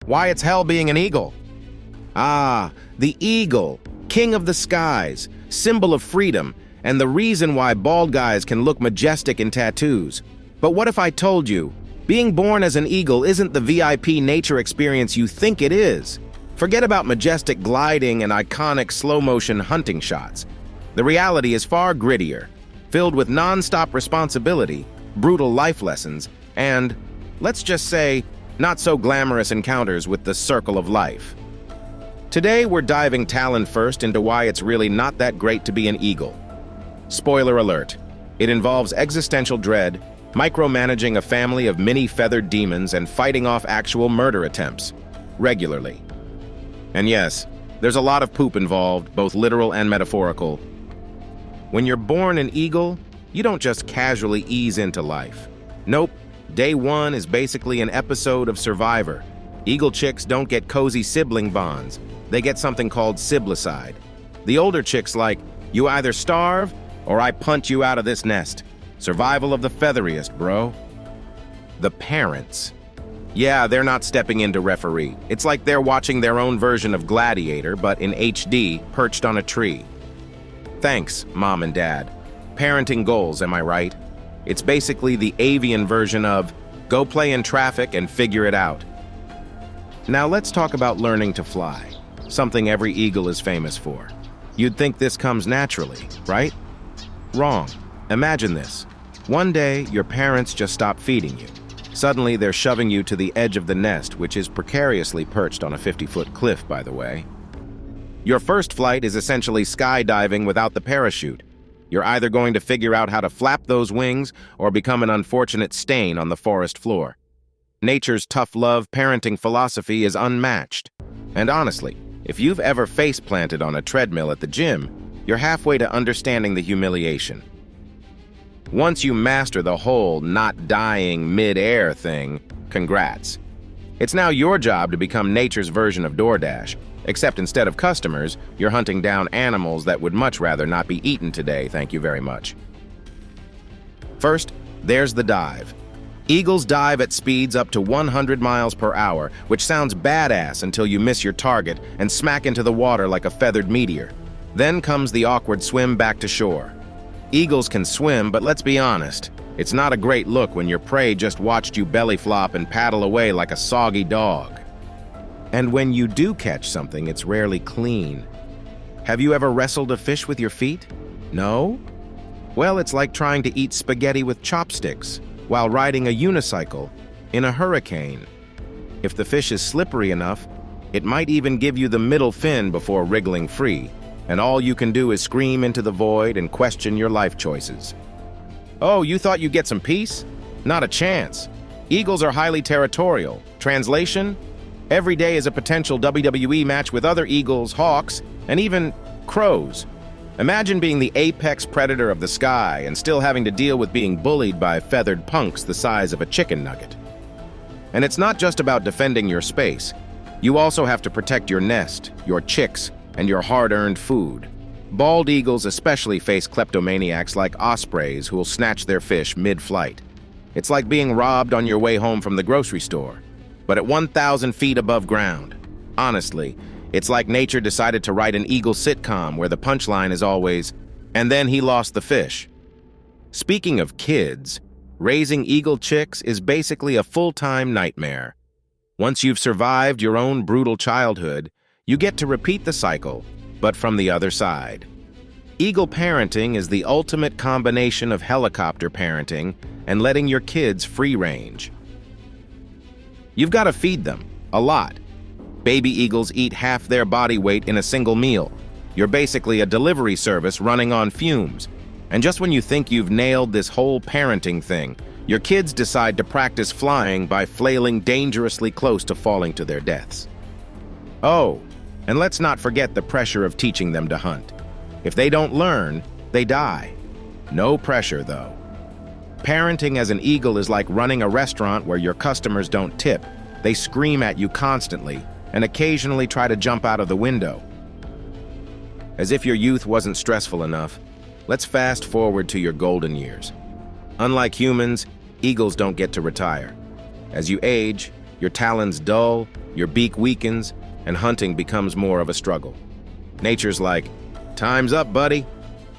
Why it's hell being an eagle? Ah, the eagle, king of the skies, symbol of freedom, and the reason why bald guys can look majestic in tattoos. But what if I told you, being born as an eagle isn't the VIP nature experience you think it is? Forget about majestic gliding and iconic slow-motion hunting shots. The reality is far grittier, filled with non-stop responsibility, brutal life lessons, and, let's just say, not-so-glamorous encounters with the circle of life. Today, we're diving talon first into why it's really not that great to be an eagle. Spoiler alert, it involves existential dread, micromanaging a family of mini-feathered demons, and fighting off actual murder attempts, regularly. And yes, there's a lot of poop involved, both literal and metaphorical. When you're born an eagle, you don't just casually ease into life. Nope, day one is basically an episode of Survivor. Eagle chicks don't get cozy sibling bonds. They get something called siblicide. The older chicks like, you either starve or I punt you out of this nest. Survival of the featheriest, bro. The parents. Yeah, they're not stepping in to referee. It's like they're watching their own version of Gladiator, but in HD, perched on a tree. Thanks, Mom and Dad. Parenting goals, am I right? It's basically the avian version of, go play in traffic and figure it out. Now let's talk about learning to fly, something every eagle is famous for. You'd think this comes naturally, right? Wrong. Imagine this. One day, your parents just stop feeding you. Suddenly, they're shoving you to the edge of the nest, which is precariously perched on a 50-foot cliff, by the way. Your first flight is essentially skydiving without the parachute. You're either going to figure out how to flap those wings or become an unfortunate stain on the forest floor. Nature's tough love parenting philosophy is unmatched. And honestly, if you've ever face-planted on a treadmill at the gym, you're halfway to understanding the humiliation. Once you master the whole not dying mid-air thing, congrats. It's now your job to become nature's version of DoorDash, except instead of customers, you're hunting down animals that would much rather not be eaten today, thank you very much. First, there's the dive. Eagles dive at speeds up to 100 miles per hour, which sounds badass until you miss your target and smack into the water like a feathered meteor. Then comes the awkward swim back to shore. Eagles can swim, but let's be honest, it's not a great look when your prey just watched you belly flop and paddle away like a soggy dog. And when you do catch something, it's rarely clean. Have you ever wrestled a fish with your feet? No? Well, it's like trying to eat spaghetti with chopsticks while riding a unicycle in a hurricane. If the fish is slippery enough, it might even give you the middle fin before wriggling free, and all you can do is scream into the void and question your life choices. Oh, you thought you'd get some peace? Not a chance. Eagles are highly territorial. Translation? Every day is a potential WWE match with other eagles, hawks, and even crows. Imagine being the apex predator of the sky and still having to deal with being bullied by feathered punks the size of a chicken nugget. And it's not just about defending your space. You also have to protect your nest, your chicks, and your hard-earned food. Bald eagles especially face kleptomaniacs like ospreys who will snatch their fish mid-flight. It's like being robbed on your way home from the grocery store, but at 1,000 feet above ground. Honestly, it's like nature decided to write an eagle sitcom where the punchline is always, and then he lost the fish. Speaking of kids, raising eagle chicks is basically a full-time nightmare. Once you've survived your own brutal childhood, you get to repeat the cycle, but from the other side. Eagle parenting is the ultimate combination of helicopter parenting and letting your kids free range. You've got to feed them, a lot. Baby eagles eat half their body weight in a single meal. You're basically a delivery service running on fumes. And just when you think you've nailed this whole parenting thing, your kids decide to practice flying by flailing dangerously close to falling to their deaths. Oh, and let's not forget the pressure of teaching them to hunt. If they don't learn, they die. No pressure, though. Parenting as an eagle is like running a restaurant where your customers don't tip. They scream at you constantly and occasionally try to jump out of the window. As if your youth wasn't stressful enough, let's fast forward to your golden years. Unlike humans, eagles don't get to retire. As you age, Your talons dull, your beak weakens, and hunting becomes more of a struggle. Nature's like, "Time's up, buddy."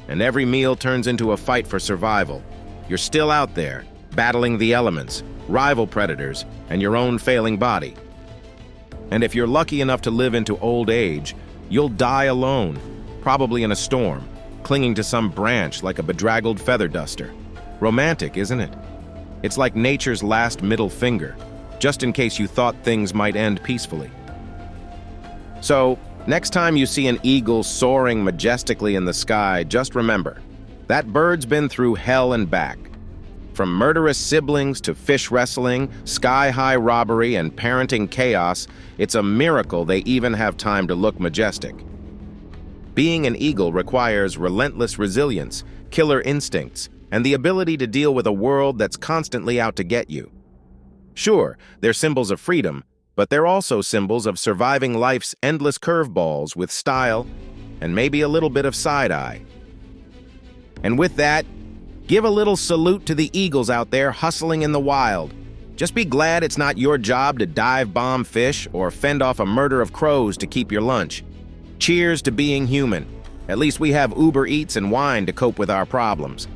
And every meal turns into a fight for survival. You're still out there, battling the elements, rival predators, and your own failing body. And if you're lucky enough to live into old age, you'll die alone, probably in a storm, clinging to some branch like a bedraggled feather duster. Romantic, isn't it? It's like nature's last middle finger, just in case you thought things might end peacefully. So, next time you see an eagle soaring majestically in the sky, just remember, that bird's been through hell and back. From murderous siblings to fish wrestling, sky-high robbery, and parenting chaos, it's a miracle they even have time to look majestic. Being an eagle requires relentless resilience, killer instincts, and the ability to deal with a world that's constantly out to get you. Sure, they're symbols of freedom, but they're also symbols of surviving life's endless curveballs with style and maybe a little bit of side-eye. And with that, give a little salute to the eagles out there hustling in the wild. Just be glad it's not your job to dive bomb fish or fend off a murder of crows to keep your lunch. Cheers to being human. At least we have Uber Eats and wine to cope with our problems.